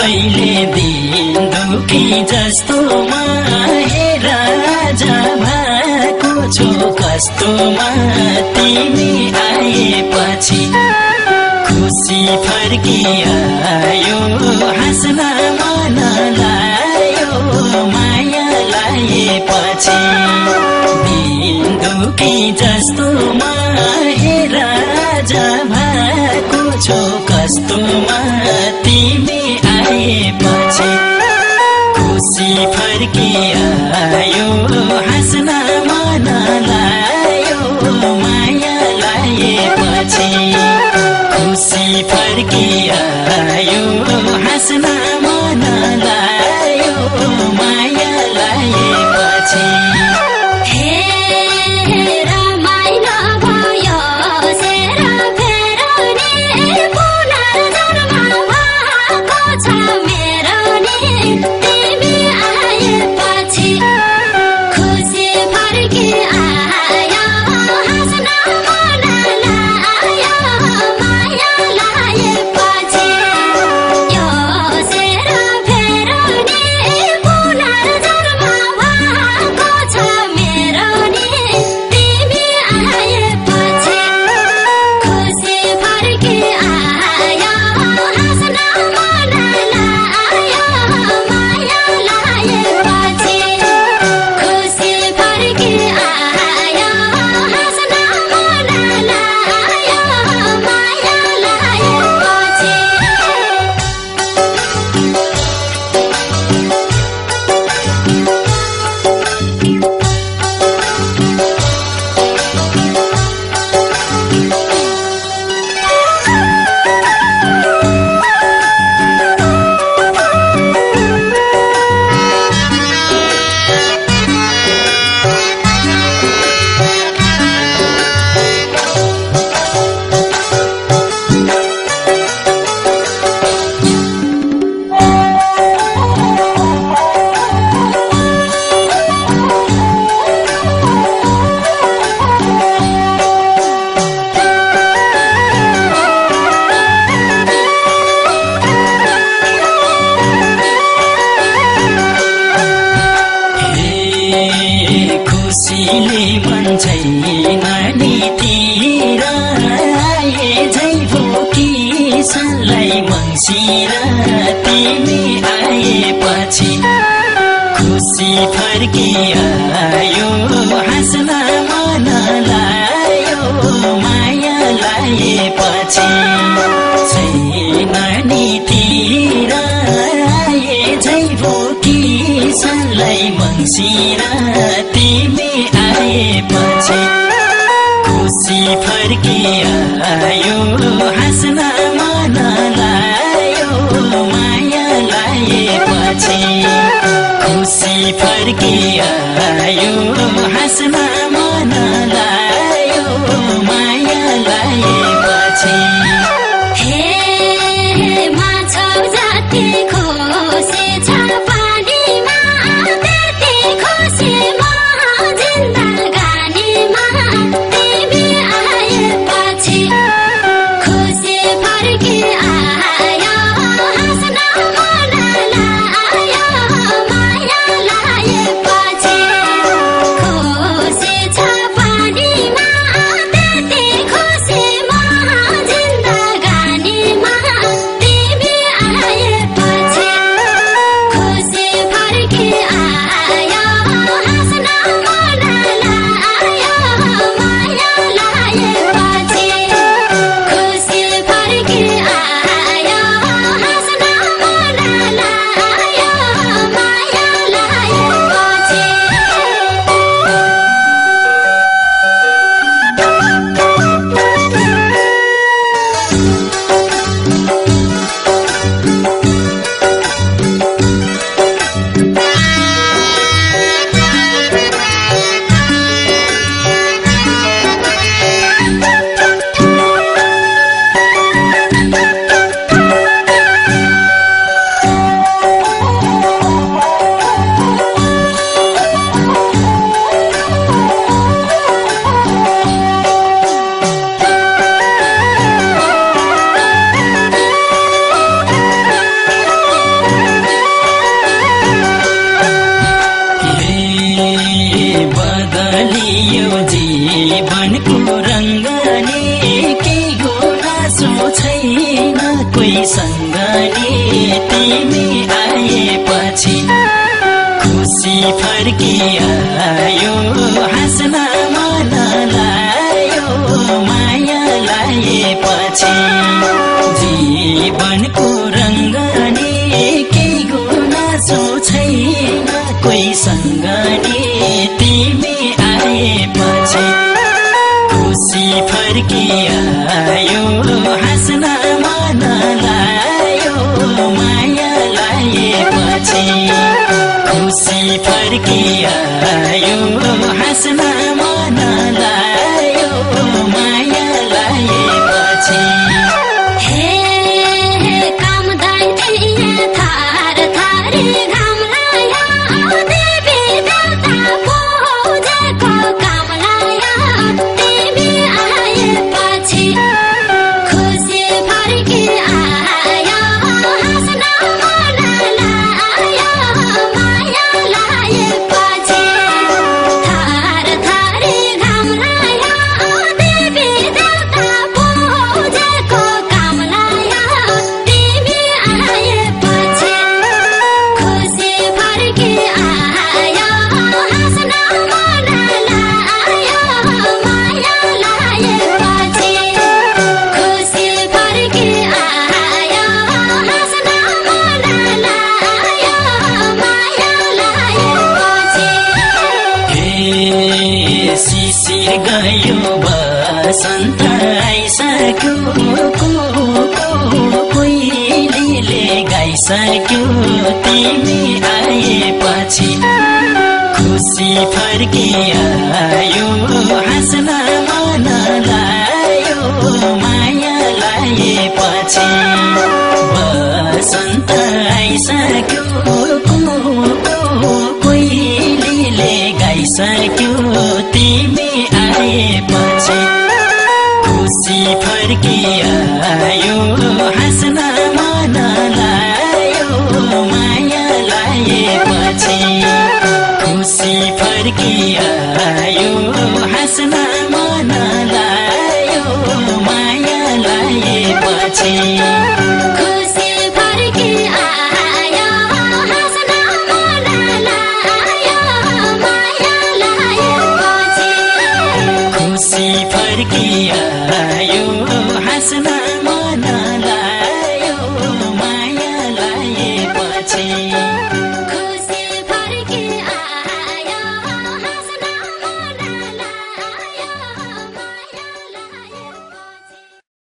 कहिले दिन दुखी जस्तोमा हेर भएको छु कस्तोमा तिमी आएपछि खुसी फर्किआयो हाँस्न मन लायो माया लाएपछि दिन दुखी जस्तोमा हेर भएको छु कस्तोमा तिमी आएपछि खुसी फर्किआयो हाँस्न मन लायो माया लाएपछि खुसी फर्किआयो हाँस्न मन लायो माया लाएपछि खुसीले मन छैन नीतिर आए झै भोकी सनलाई मङ्सिर तिमी आएपछि खुसी फर्किआयो हाँस्न मन लायो माया लाएपछि छैन नीतिर आए झै भोकी सनलाई मङ्सिर तिमी आएपछि खुसी फर्किआयो हाँस्न मन लायो माया लाएपछि खुसी फर्किआयो हाँस्न मन लायो माया लाएपछि खुसी सँगले तिमी आएपछि खुसी फर्किआयो हाँस्न मन लायो माया लाएपछि जीवनको रङ्गने केही गुनासो छैन कोही सँगले तिमी आएपछि खुसी फर्किआयो हाँस्न मन लायो माया लाएपछि खुसी फर्किआयो हाँस्न मन लायो माया लाएपछि शिशिर गयो बसन्त आइसक्यो कोइलीले गाइसक्यो तिमी आएपछि खुसी फर्किआयो हाँस्न मन लायो माया लाएपछि बसन्त आइसक्यो कोइलीले गाइसक्यो तिमी आएपछि खुसी फर्किआयो हाँस्न मन लायो माया लाएपछि खुसी फर्किआयो हाँस्न मन लायो माया लाएपछि